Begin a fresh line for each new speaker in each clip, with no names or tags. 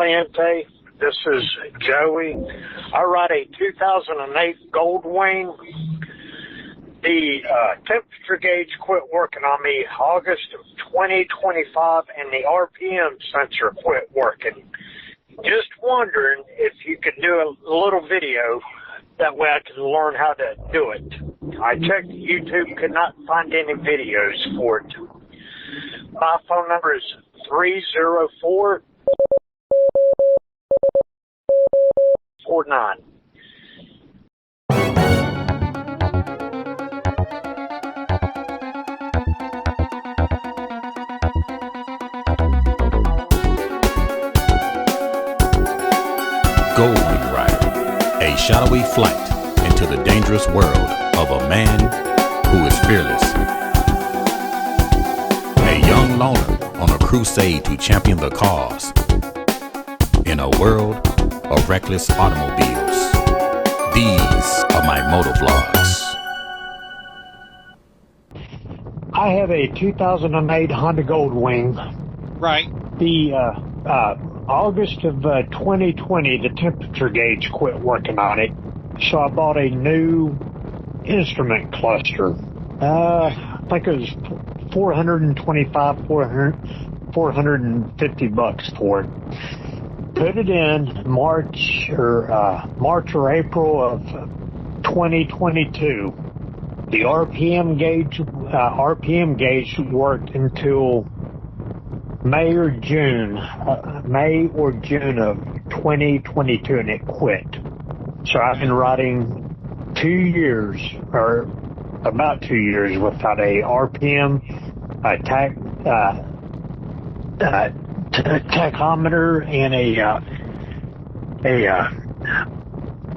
Caliente. This is Joey. I ride a 2008 Goldwing. The temperature gauge quit working on me August of 2025, and the RPM sensor quit working. Just wondering if you could do a little video. That way I can learn how to do it. I checked YouTube, could not find any videos for it. My phone number is 304-49.
Goldwing Rider, a shadowy flight into the dangerous world of a man who is fearless. A young loner on a crusade to champion the cause in a world of reckless automobiles. These are my motovlogs.
I have a 2008 Honda Goldwing.
Right.
The August of 2020, the temperature gauge quit working on it, so I bought a new instrument cluster. I think it was $450 for it. Put it in March or April of 2022. The RPM gauge worked until May or June of 2022, and it quit. So I've been riding 2 years, or about 2 years, without a RPM, tachometer, and a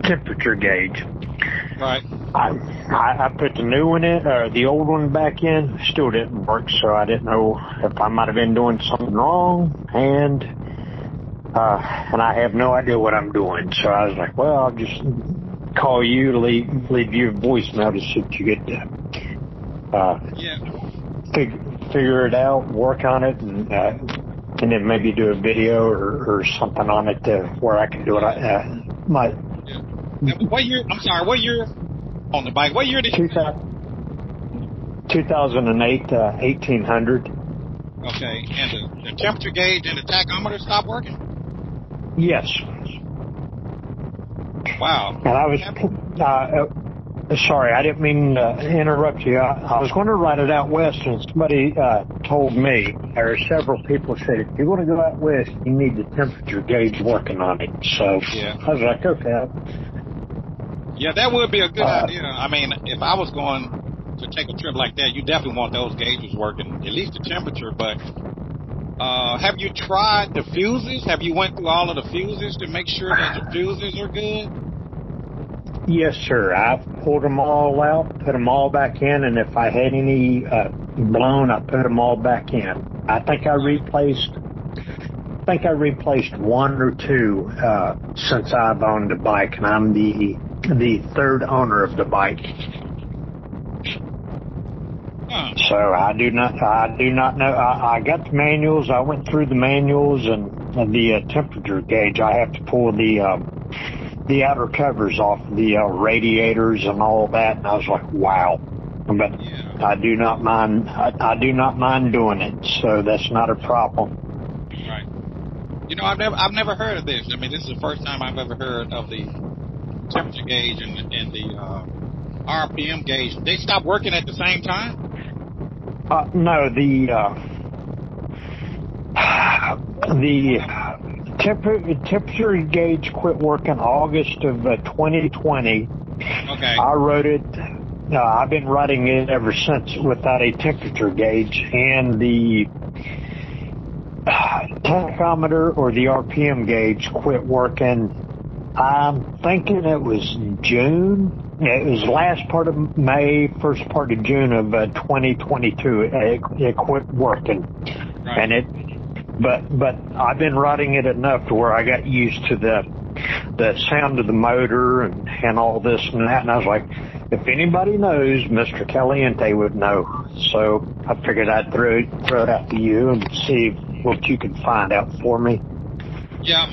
temperature gauge.
Right.
I put the new one in, the old one back in. Still didn't work, so I didn't know if I might have been doing something wrong, and I have no idea what I'm doing. So I was like, well, I'll just call you, leave you a voicemail to see if you could figure it out, work on it, and then maybe do a video or something on it where I can do it.
What year? I'm sorry. What year on the bike? What year did you?
2008 1800.
Okay, and the temperature gauge and the tachometer stopped working?
Yes.
Wow.
And I was sorry, I didn't mean to interrupt you. I was going to ride it out west, and somebody told me, or several people said, if you want to go out west, you need the temperature gauge working on it. So
yeah.
I was like, okay.
Yeah, that would be a good idea. I mean, if I was going to take a trip like that, you definitely want those gauges working, at least the temperature. But have you tried the fuses? Have you went through all of the fuses to make sure that the fuses are good?
Yes, sir. I've pulled them all out, put them all back in, and if I had any blown, I put them all back in. I think I replaced one or two since I've owned the bike, and I'm the third owner of the bike. So I do not know. I got the manuals. I went through the manuals and the temperature gauge. I have to pull the outer covers off the radiators and all that. And I was like, wow. But yeah. I do not mind. I do not mind doing it. So that's not a problem.
Right. You know, I've never heard of this. I mean, this is the first time I've ever heard of the temperature gauge and the RPM gauge. They stopped working at the same time?
No, the temperature gauge quit working August of 2020.
Okay.
I wrote it. I've been writing it ever since without a temperature gauge, and the tachometer or the RPM gauge quit working. I'm thinking it was June. It was last part of May, first part of June of 2022. It quit working,
right.
And but I've been riding it enough to where I got used to the sound of the motor and all this and that. And I was like, if anybody knows, Mr. Caliente would know. So I figured I'd throw it out to you and see what you could find out for me.
Yeah,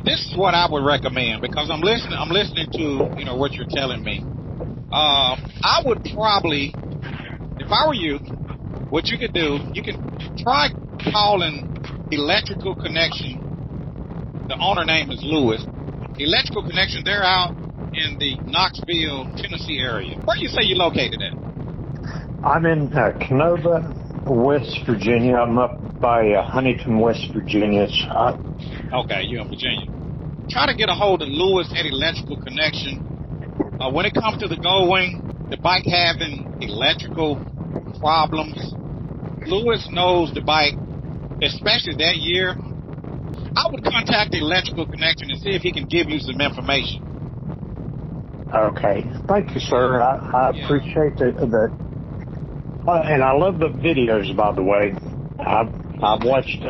this is what I would recommend because I'm listening to, what you're telling me. I would probably, if I were you, what you could do, you can try calling Electrical Connection. The owner name is Lewis. Electrical Connection, they're out in the Knoxville, Tennessee area. Where you say you're located at?
I'm in Canova, West Virginia. I'm up by Huntington, West Virginia.
Okay, you're in Virginia. Try to get a hold of Lewis at Electrical Connection. When it comes to the Goldwing, the bike having electrical problems, Lewis knows the bike, especially that year. I would contact the Electrical Connection and see if he can give you some information.
Okay. Thank you, sir. I appreciate that. And I love the videos, by the way. I've watched.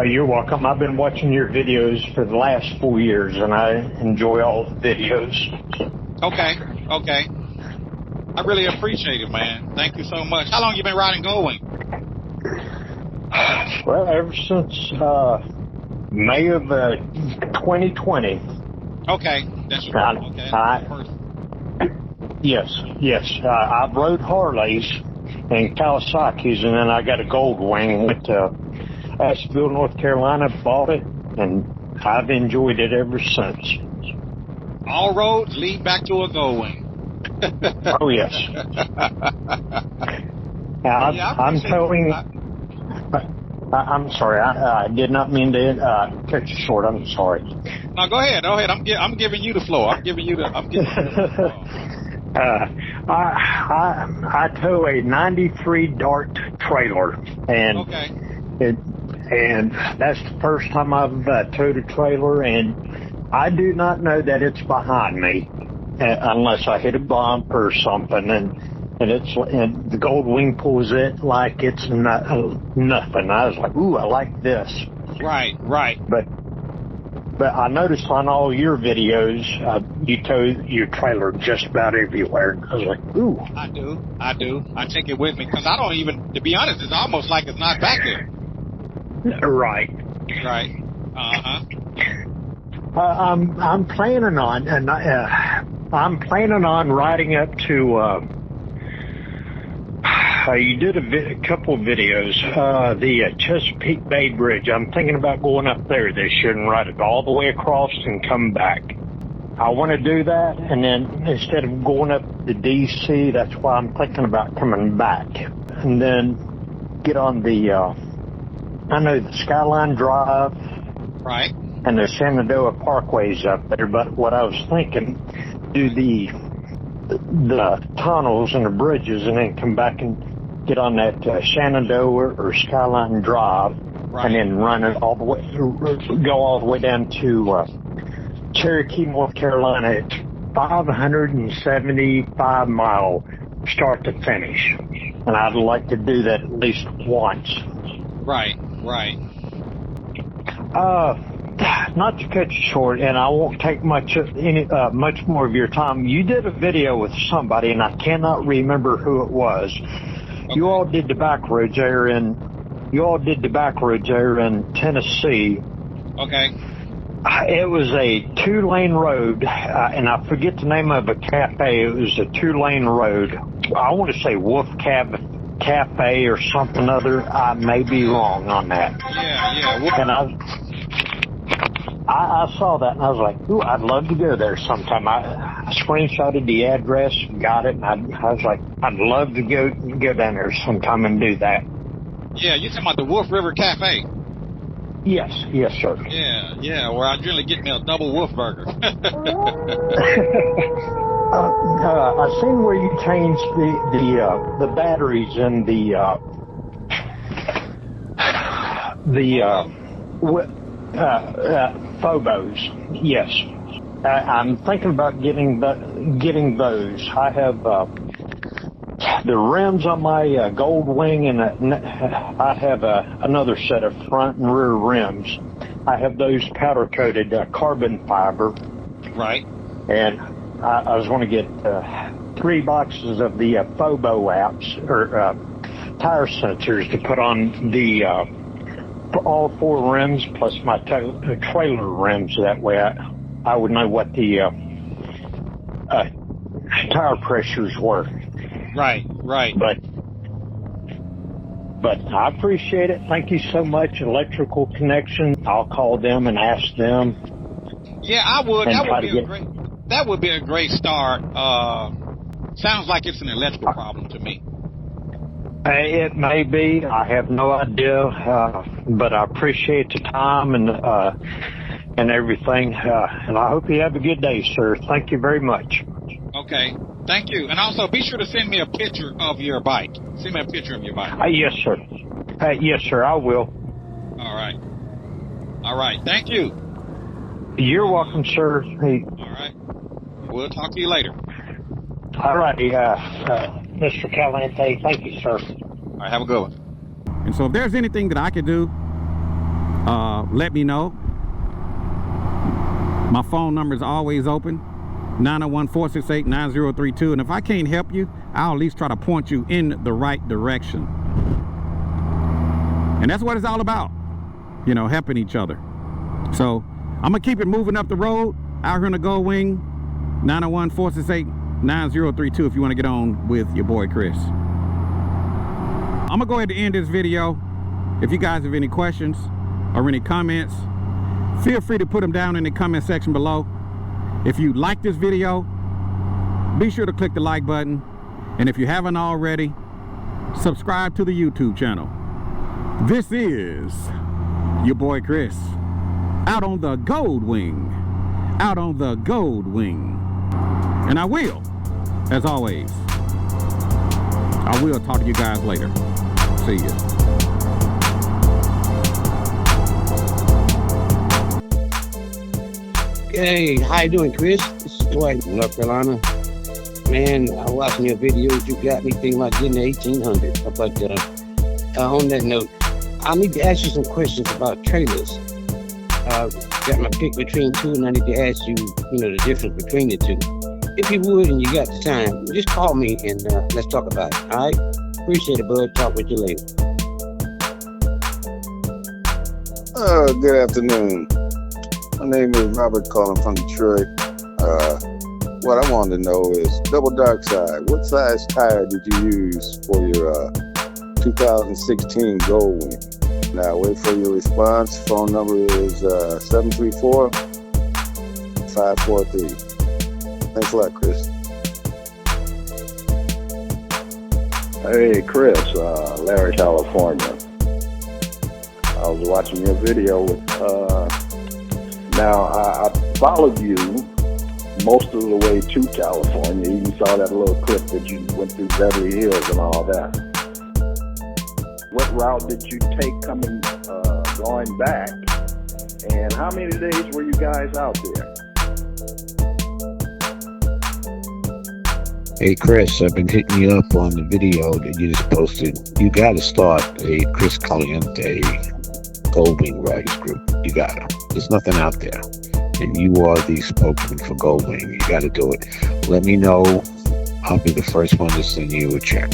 You're welcome. I've been watching your videos for the last 4 years, and I enjoy all the videos.
Okay. I really appreciate it, man. Thank you so much. How long you been riding Goldwing?
Well, ever since May of 2020.
Okay, that's perfect.
Yes. I've rode Harleys and Kawasaki's, and then I got a Goldwing. Went to Asheville, North Carolina, bought it, and I've enjoyed it ever since.
All roads lead back to a Goldwing.
Oh, yes. I'm towing. I'm sorry. I did not mean to cut you short. I'm sorry.
No, go ahead. I'm giving you the floor. I'm giving you the floor.
I tow a 93 Dart trailer, and and that's the first time I've towed a trailer, and I do not know that it's behind me unless I hit a bump or something, and the Goldwing pulls it like it's nothing. I was like, ooh, I like this.
Right.
But I noticed on all your videos, you tow your trailer just about everywhere. I was like, ooh.
I do. I take it with me because I don't even, to be honest, it's almost like it's not back there.
Right.
Uh-huh.
I'm planning on riding up to. You did a couple of videos, the Chesapeake Bay Bridge. I'm thinking about going up there this year and ride it all the way across and come back. I want to do that, and then instead of going up to D.C., that's why I'm thinking about coming back. And then get on the Skyline Drive.
Right.
And the Shenandoah Parkway's up there, but what I was thinking, do the tunnels and the bridges and then come back and get on that Shenandoah or Skyline Drive, right, and then run it all the way, go all the way down to Cherokee, North Carolina. It's 575 mile start to finish, and I'd like to do that at least once.
Right.
Not to cut you short, and I won't take much more of your time. You did a video with somebody, and I cannot remember who it was. Okay. You all did the back roads there in Tennessee.
Okay.
It was a 2-lane road, and I forget the name of a cafe. It was a 2-lane road. I want to say Wolf Cafe or something other. I may be wrong on that.
Yeah.
And I saw that, and I was like, ooh, I'd love to go there sometime. I screenshotted the address, got it, and I was like, I'd love to go down there sometime and do that.
Yeah, you're talking about the Wolf River Cafe?
Yes, sir.
Yeah, where I generally get me a double wolf burger.
I seen where you changed the batteries and the Phobos. Yes, I'm thinking about getting those. I have the rims on my Goldwing, and I have another set of front and rear rims. I have those powder coated carbon fiber.
Right.
And I was going to get 3 boxes of the Phobo apps or tire sensors to put on the all 4 rims plus my trailer rims. That way I would know what the tire pressures were.
Right.
But I appreciate it. Thank you so much. Electrical Connection. I'll call them and ask them.
Yeah, I would. That would be a great start. Sounds like it's an electrical problem to me.
It may be. I have no idea. But I appreciate the time and everything. And I hope you have a good day, sir. Thank you very much.
Okay. Thank you. And also, be sure to send me a picture of your bike. Send me a picture of your bike.
Yes, sir. Yes, sir, I will.
All right. Thank you.
You're welcome, sir. Hey.
All right. We'll talk to you later.
All right, Mr. Calante. Thank you, sir.
All right, have a good one.
And so if there's anything that I could do, let me know. My phone number is always open. 901-468-9032, and if I can't help you, I'll at least try to point you in the right direction. And that's what it's all about, you know, helping each other. So I'm gonna keep it moving up the road out here on the Goldwing. 901-468-9032 if you want to get on with your boy Chris. I'm gonna go ahead and end this video. If you guys have any questions or any comments, feel free to put them down in the comment section below. If you like this video, be sure to click the like button. And if you haven't already, subscribe to the YouTube channel. This is your boy Chris, out on the Goldwing. Out on the Goldwing. And I will, as always, I will talk to you guys later. See ya.
Hey, how you doing, Chris? This is Dwight from North Carolina. Man, I watching your videos. You got me thinking about getting the 1800. But on that note, I need to ask you some questions about trailers. Got my pick between two, and I need to ask you, the difference between the two. If you would, and you got the time, just call me and let's talk about it. All right? Appreciate it, bud. Talk with you later.
Good afternoon. My name is Robert calling from Detroit. What I wanted to know is, double dark side, what size tire did you use for your 2016 Goldwing? Now, wait for your response. Phone number is 734-543. Thanks a lot, Chris.
Hey, Chris, Larry, California. I was watching your video. Now, I followed you most of the way to California. You even saw that little clip that you went through Beverly Hills and all that. What route did you take going back? And how many days were you guys out there?
Hey, Chris, I've been hitting you up on the video that you just posted. You got to start a Chris Caliente Goldwing Riders group. You got to. There's nothing out there. And you are the spokesman for Goldwing. You got to do it. Let me know. I'll be the first one to send you a check.